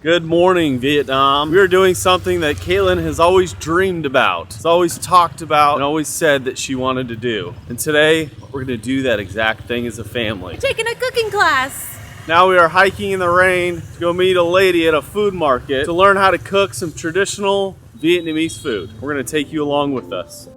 Good morning, Vietnam. We are doing something that Caitlin has always dreamed about, has always talked about, and always said that she wanted to do. And today, we're gonna do that exact thing as a family. We're taking a cooking class. Now we are hiking in the rain to go meet a lady at a food market to learn how to cook some traditional Vietnamese food. We're gonna take you along with us.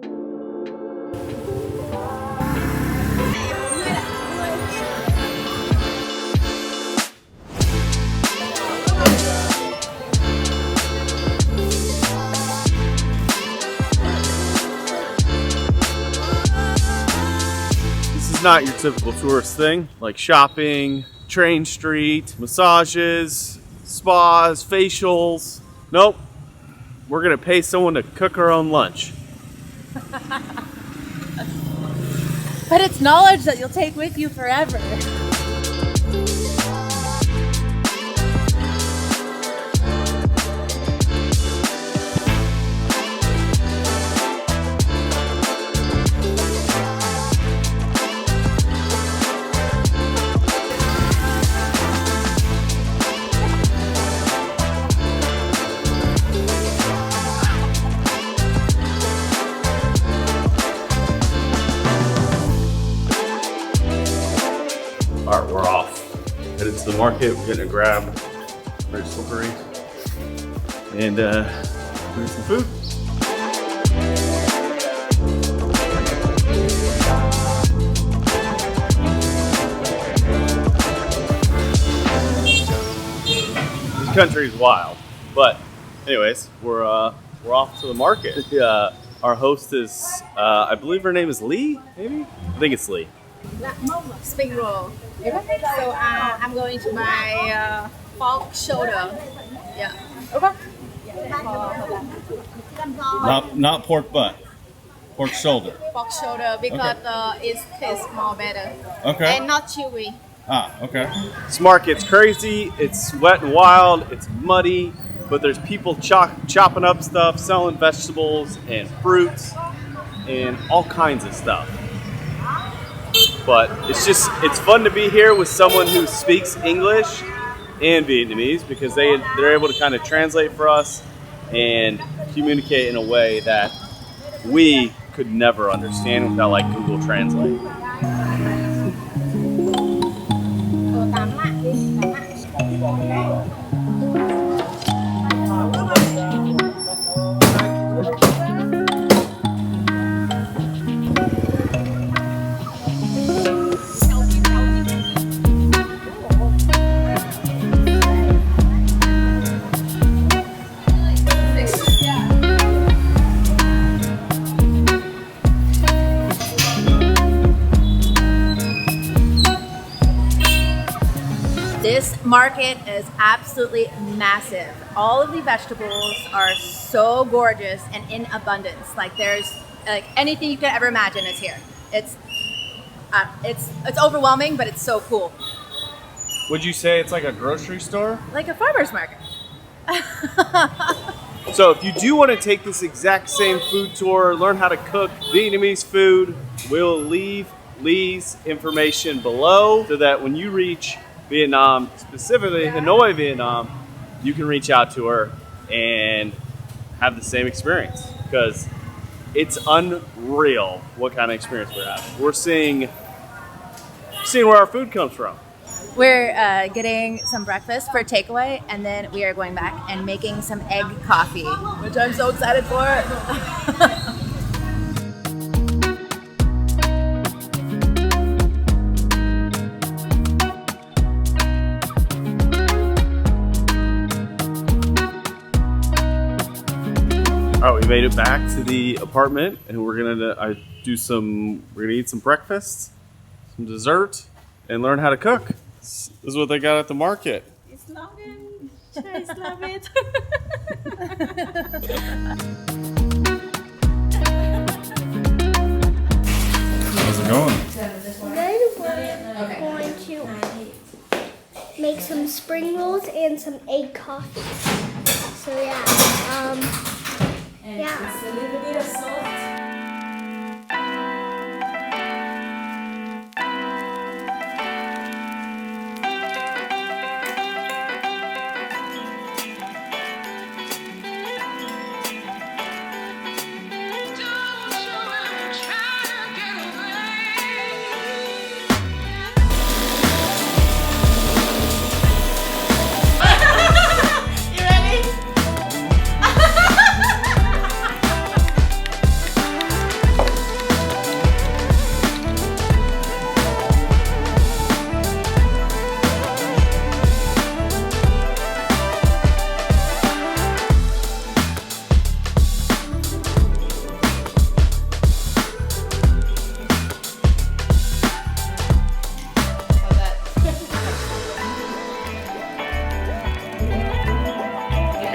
It's not your typical tourist thing, like shopping, train street, massages, spas, facials. Nope. We're gonna pay someone to cook our own lunch. But it's knowledge that you'll take with you forever. All right, we're off. Headed to the market. We're getting a grab. Very slippery. And getting some food. This country is wild. But anyways, we're off to the market. Our host is, I believe her name is Lee, maybe? I think it's Lee. Spring roll. So I'm going to buy pork shoulder. Yeah. Okay. Not pork butt, pork shoulder. Pork shoulder because it tastes more better. Okay. And not chewy. Okay. This market's crazy, it's wet and wild, it's muddy, but there's people chopping up stuff, selling vegetables and fruits and all kinds of stuff. But it's fun to be here with someone who speaks English and Vietnamese because they're able to kind of translate for us and communicate in a way that we could never understand without like Google Translate. This market is absolutely massive. All of the vegetables are so gorgeous and in abundance. Like there's like anything you could ever imagine is here. It's overwhelming, but it's so cool. Would you say it's like a grocery store? Like a farmer's market. So if you do want to take this exact same food tour, learn how to cook Vietnamese food, we'll leave Lee's information below so that when you reach Vietnam, specifically Hanoi, Vietnam, you can reach out to her and have the same experience because it's unreal what kind of experience we're having. We're seeing where our food comes from. We're getting some breakfast for takeaway, and then we are going back and making some egg coffee, which I'm so excited for. All right, we made it back to the apartment, and we're gonna eat some breakfast, some dessert, and learn how to cook. This is what they got at the market. It's loving. Guys love it. How's it going? Then we're going to make some spring rolls and some egg coffee. So yeah, Just a little bit of salt.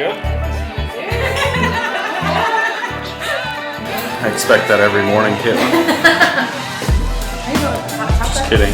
good? I expect that every morning, Caitlin. Just kidding.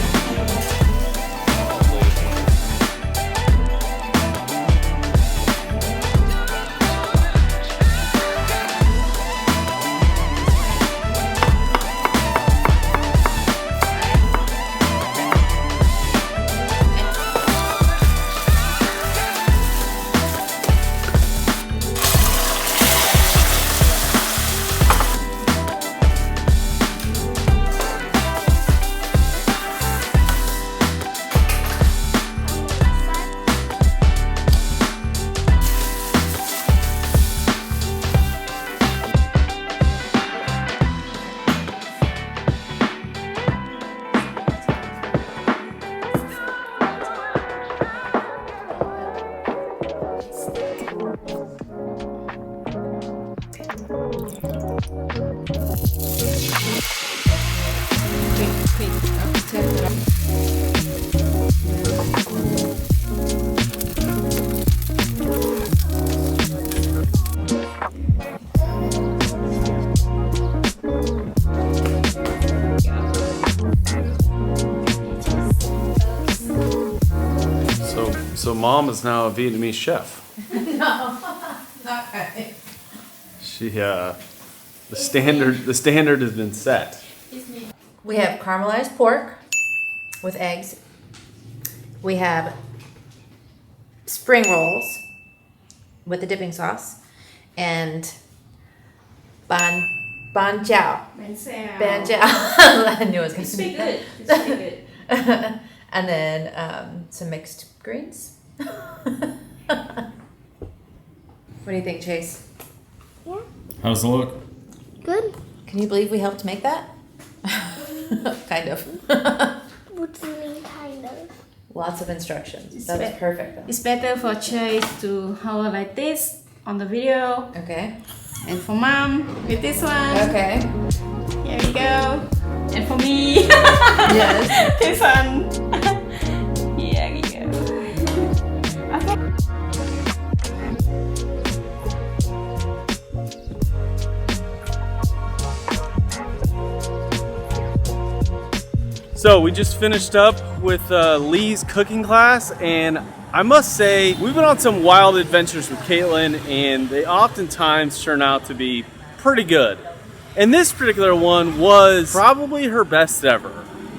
So mom is now a Vietnamese chef. No, not quite. She the standard has been set. We have caramelized pork with eggs. We have spring rolls with the dipping sauce and ban jiao. Ban jiao. I knew it was going to be good. It's pretty good. And then some mixed greens. What do you think, Chase? Yeah. How's it look? Good. Can you believe we helped make that? Kind of. What do you mean, kind of? Lots of instructions. It's That's be- perfect though. It's better for Chase to hold like this on the video, Okay. and for mom with this one. Okay. Here we go. And for me, Yes. this one. Here we go. Okay. So we just finished up with Lee's cooking class, and I must say we've been on some wild adventures with Caitlin, and they oftentimes turn out to be pretty good. And this particular one was probably her best ever.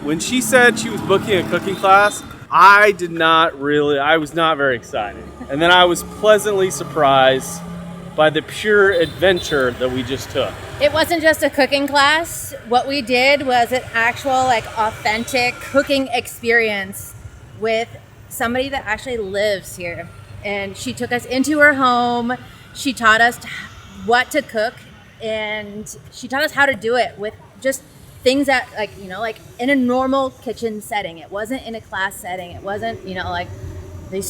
When she said she was booking a cooking class, I was not very excited. And then I was pleasantly surprised by the pure adventure that we just took. It wasn't just a cooking class. What we did was an actual, like, authentic cooking experience with somebody that actually lives here. And she took us into her home. She taught us what to cook, and she taught us how to do it with just things that, like, you know, like in a normal kitchen setting. It wasn't in a class setting. It wasn't, you know, like these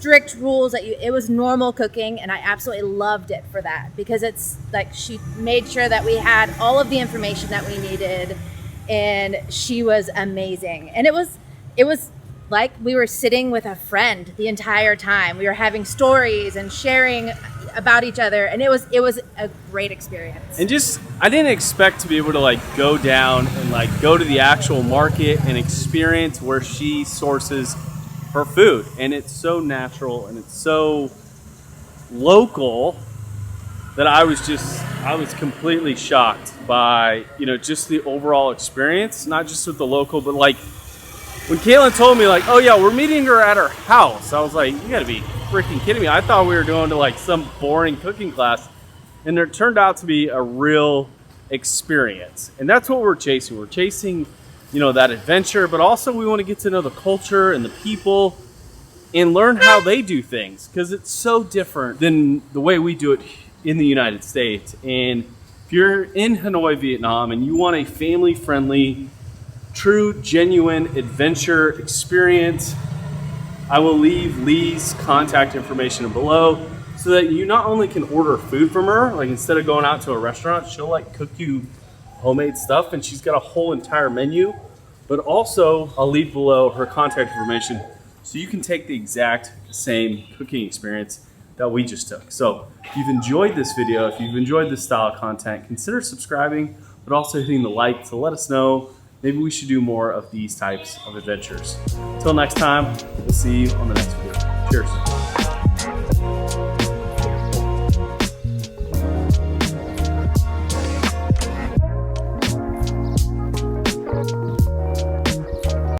strict rules that it was normal cooking, and I absolutely loved it for that, because it's like she made sure that we had all of the information that we needed, and she was amazing. And it was like we were sitting with a friend the entire time. We were having stories and sharing about each other, and it was a great experience. And just, I didn't expect to be able to like go down and like go to the actual market and experience where she sources her food. And it's so natural and it's so local that I was completely shocked by, you know, just the overall experience, not just with the local, but like when Caitlin told me like, oh yeah, we're meeting her at her house, I was like, you gotta be freaking kidding me. I thought we were going to like some boring cooking class, and it turned out to be a real experience. And that's what we're chasing. We're chasing, you know, that adventure, but also we want to get to know the culture and the people and learn how they do things, because it's so different than the way we do it in the United States. And if you're in Hanoi, Vietnam, and you want a family-friendly, true, genuine adventure experience, I will leave Lee's contact information below so that you not only can order food from her, like instead of going out to a restaurant, she'll like cook you homemade stuff, and she's got a whole entire menu, but also I'll leave below her contact information so you can take the exact same cooking experience that we just took. So if you've enjoyed this video, if you've enjoyed this style of content, consider subscribing, but also hitting the like to let us know maybe we should do more of these types of adventures. Until next time, we'll see you on the next video. Cheers.